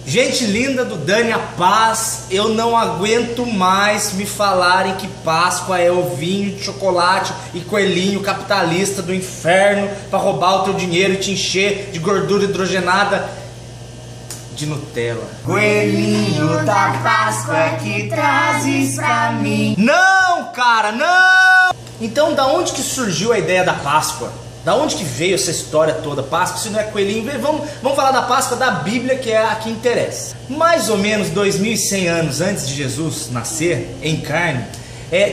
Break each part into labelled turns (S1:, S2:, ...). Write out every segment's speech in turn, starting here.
S1: Gente linda do Dani, a paz. Eu não aguento mais me falarem que Páscoa é ovinho de chocolate e coelhinho capitalista do inferno para roubar o teu dinheiro e te encher de gordura hidrogenada de Nutella.
S2: Coelhinho da Páscoa que trazes pra mim.
S1: Não, cara, não! Então da onde que surgiu a ideia da Páscoa? Da onde que veio essa história toda? Páscoa, se não é coelhinho, vamos falar da Páscoa da Bíblia, que é a que interessa. Mais ou menos 2100 anos antes de Jesus nascer, em carne,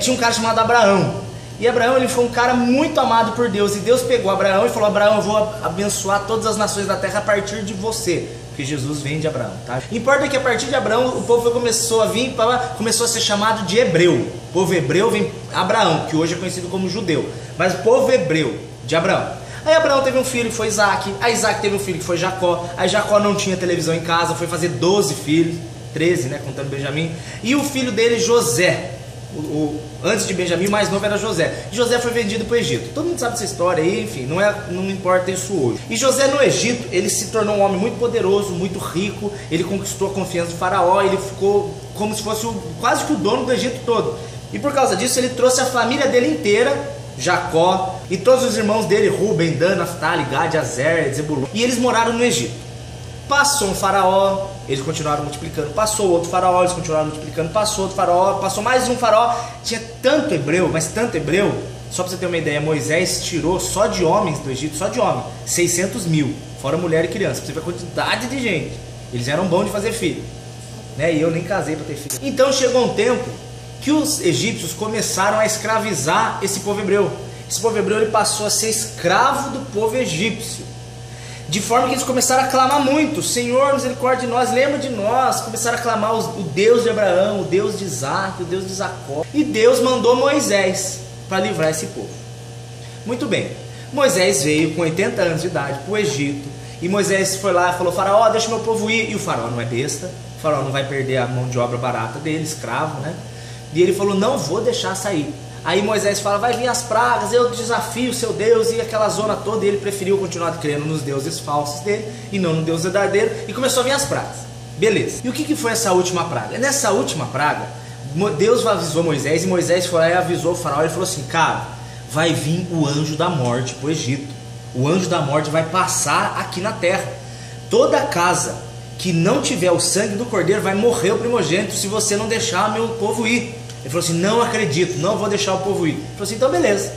S1: tinha um cara chamado Abraão. E Abraão, ele foi um cara muito amado por Deus. E Deus pegou Abraão e falou: Abraão, eu vou abençoar todas as nações da terra a partir de você. Porque Jesus vem de Abraão, tá? Importa que a partir de Abraão o povo começou a vir, começou a ser chamado de hebreu. O povo hebreu vem Abraão, que hoje é conhecido como judeu. Mas o povo hebreu de Abraão. Aí Abraão teve um filho que foi Isaac. Aí Isaac teve um filho que foi Jacó. Aí Jacó não tinha televisão em casa, foi fazer 12 filhos, 13, né, contando Benjamim. E o filho dele, José, antes de Benjamim, o mais novo era José. E José foi vendido para o Egito. Todo mundo sabe dessa história aí, enfim, não importa isso hoje. E José no Egito, ele se tornou um homem muito poderoso, muito rico. Ele conquistou a confiança do faraó. Ele ficou como se fosse quase que o dono do Egito todo. E por causa disso ele trouxe a família dele inteira, Jacó e todos os irmãos dele, Ruben, Dan, Naftali, Gad, Azer, Zebulon, e eles moraram no Egito. Passou um faraó, eles continuaram multiplicando. Passou outro faraó, eles continuaram multiplicando. Passou outro faraó, passou mais um faraó. Tinha tanto hebreu, mas tanto hebreu. Só para você ter uma ideia, Moisés tirou só de homens do Egito, só de homem, 600 mil, fora mulher e criança. Pra você ver a quantidade de gente. Eles eram bons de fazer filho, né? E eu nem casei para ter filho. Então chegou um tempo que os egípcios começaram a escravizar esse povo hebreu. Esse povo hebreu, ele passou a ser escravo do povo egípcio, de forma que eles começaram a clamar muito: Senhor, misericórdia de nós, lembra de nós. Começaram a clamar o Deus de Abraão, o Deus de Isaac, o Deus de Jacó. E Deus mandou Moisés para livrar esse povo. Muito bem, Moisés veio com 80 anos de idade para o Egito. E Moisés foi lá e falou: Faraó, deixa meu povo ir. E o faraó não é besta, o faraó não vai perder a mão de obra barata dele, escravo, né? E ele falou: não vou deixar sair. Aí Moisés fala: vai vir as pragas, eu desafio o seu Deus, e aquela zona toda. E ele preferiu continuar crendo nos deuses falsos dele e não no Deus verdadeiro, e começou a vir as pragas. Beleza. E o que foi essa última praga? Nessa última praga, Deus avisou Moisés, e Moisés foi lá e avisou o faraó. Ele falou assim: cara, vai vir o anjo da morte para o Egito. O anjo da morte vai passar aqui na terra. Toda casa que não tiver o sangue do cordeiro vai morrer o primogênito se você não deixar meu povo ir. Ele falou assim: não acredito, não vou deixar o povo ir. Ele falou assim: então beleza,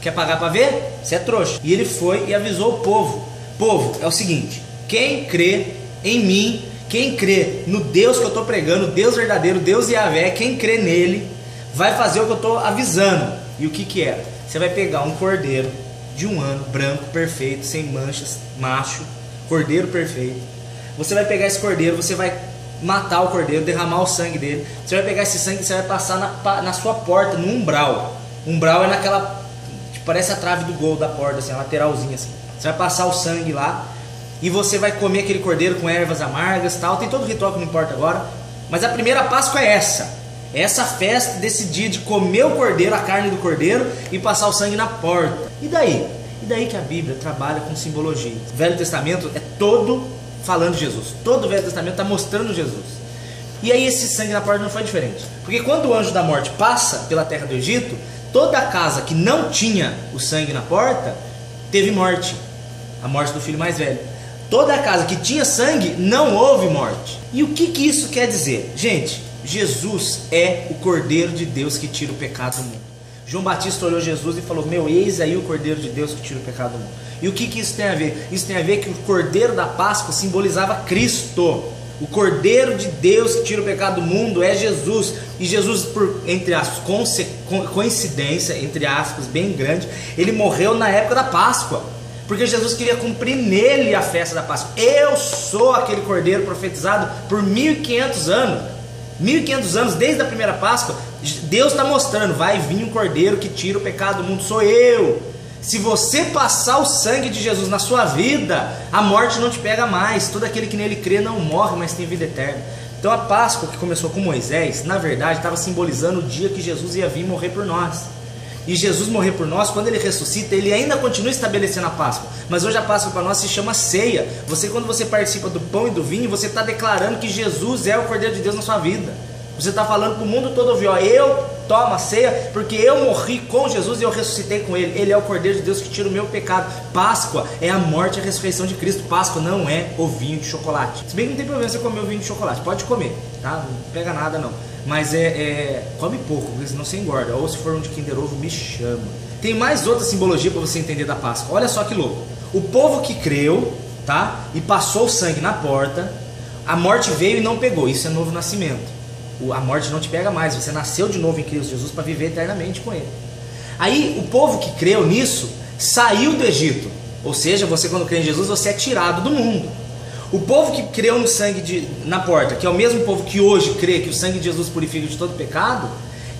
S1: quer pagar para ver? Você é trouxa. E ele foi e avisou o povo: povo, é o seguinte, quem crê em mim, quem crê no Deus que eu estou pregando, Deus verdadeiro, Deus Yahvé, quem crê nele, vai fazer o que eu estou avisando. E o que era? Você vai pegar um cordeiro de 1 ano, branco, perfeito, sem manchas, macho, cordeiro perfeito. Você vai pegar esse cordeiro, você vai matar o cordeiro, derramar o sangue dele. Você vai pegar esse sangue e você vai passar na sua porta, no umbral. Umbral é naquela, tipo, parece a trave do gol da porta, assim, a lateralzinha assim. Você vai passar o sangue lá e você vai comer aquele cordeiro com ervas amargas e tal. Tem todo o ritual que não importa agora. Mas a primeira Páscoa é essa. É essa festa desse dia de comer o cordeiro, a carne do cordeiro, e passar o sangue na porta. E daí? E daí que a Bíblia trabalha com simbologia. O Velho Testamento é todo falando de Jesus. Todo o Velho Testamento está mostrando Jesus. E aí esse sangue na porta não foi diferente. Porque quando o anjo da morte passa pela terra do Egito, toda a casa que não tinha o sangue na porta, teve morte. A morte do filho mais velho. Toda a casa que tinha sangue, não houve morte. E o que isso quer dizer? Gente, Jesus é o Cordeiro de Deus que tira o pecado do mundo. João Batista olhou Jesus e falou: meu, eis aí o Cordeiro de Deus que tira o pecado do mundo. E o que isso tem a ver? Isso tem a ver que o Cordeiro da Páscoa simbolizava Cristo. O Cordeiro de Deus que tira o pecado do mundo é Jesus. E Jesus, por, entre aspas, coincidência, entre aspas, bem grande, ele morreu na época da Páscoa. Porque Jesus queria cumprir nele a festa da Páscoa. Eu sou aquele Cordeiro profetizado por 1500 anos. 1500 anos, desde a primeira Páscoa, Deus está mostrando: vai vir um Cordeiro que tira o pecado do mundo, sou eu. Se você passar o sangue de Jesus na sua vida, a morte não te pega mais. Todo aquele que nele crê não morre, mas tem vida eterna. Então a Páscoa, que começou com Moisés, na verdade estava simbolizando o dia que Jesus ia vir morrer por nós. e Jesus morrer por nós, quando ele ressuscita, ele ainda continua estabelecendo a Páscoa. Mas hoje a Páscoa para nós se chama ceia. Quando você participa do pão e do vinho, você está declarando que Jesus é o Cordeiro de Deus na sua vida. Você está falando para o mundo todo ouvir, ó, eu tomo a ceia porque eu morri com Jesus e eu ressuscitei com Ele. Ele é o Cordeiro de Deus que tira o meu pecado. Páscoa é a morte e a ressurreição de Cristo. Páscoa não é o vinho de chocolate. Se bem que não tem problema você comer o vinho de chocolate, pode comer, tá? Não pega nada não. Mas come pouco, porque senão você engorda. Ou se for um de Kinder Ovo, me chama. Tem mais outra simbologia para você entender da Páscoa. Olha só que louco. O povo que creu, tá? E passou o sangue na porta, a morte veio e não pegou. Isso é novo nascimento. A morte não te pega mais. Você nasceu de novo em Cristo Jesus para viver eternamente com Ele. Aí o povo que creu nisso saiu do Egito. Ou seja, você quando crê em Jesus, você é tirado do mundo. O povo que creu no sangue na porta, que é o mesmo povo que hoje crê que o sangue de Jesus purifica de todo pecado,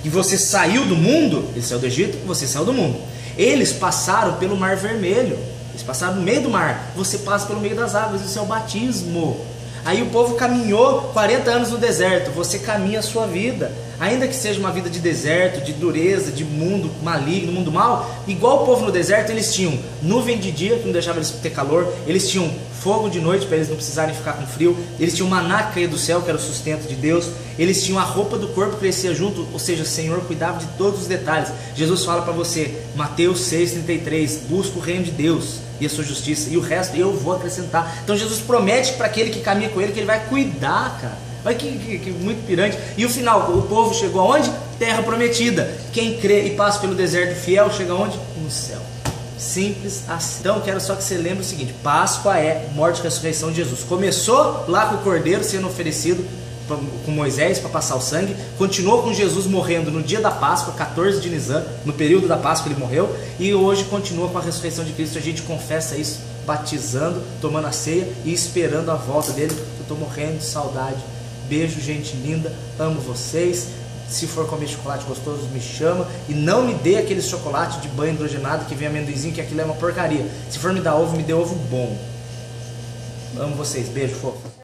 S1: e você saiu do mundo, ele saiu do Egito, você saiu do mundo. Eles passaram pelo Mar Vermelho, eles passaram no meio do mar, você passa pelo meio das águas, isso é o batismo. Aí o povo caminhou 40 anos no deserto, você caminha a sua vida, ainda que seja uma vida de deserto, de dureza, de mundo maligno, mundo mau, igual o povo no deserto, eles tinham nuvem de dia, que não deixava eles ter calor, eles tinham fogo de noite para eles não precisarem ficar com frio, eles tinham maná que caía do céu, que era o sustento de Deus, eles tinham a roupa do corpo que crescia junto, ou seja, o Senhor cuidava de todos os detalhes. Jesus fala para você, Mateus 6,33, busca o reino de Deus e a sua justiça, e o resto eu vou acrescentar. Então Jesus promete para aquele que caminha com ele que ele vai cuidar, cara. Olha que muito pirante. E o final, o povo chegou aonde? Terra prometida. Quem crê e passa pelo deserto fiel chega aonde? No céu. Simples assim. Então quero só que você lembre o seguinte: Páscoa é morte e ressurreição de Jesus. Começou lá com o cordeiro sendo oferecido com Moisés para passar o sangue, continuou com Jesus morrendo no dia da Páscoa, 14 de Nisan, no período da Páscoa ele morreu, e hoje continua com a ressurreição de Cristo. A gente confessa isso batizando, tomando a ceia e esperando a volta dele. Eu estou morrendo de saudade. Beijo, gente linda, amo vocês. Se for comer chocolate gostoso, me chama. E não me dê aquele chocolate de banho hidrogenado que vem amendoizinho, que aquilo é uma porcaria. Se for me dar ovo, me dê ovo bom. Amo vocês, beijo, fofo.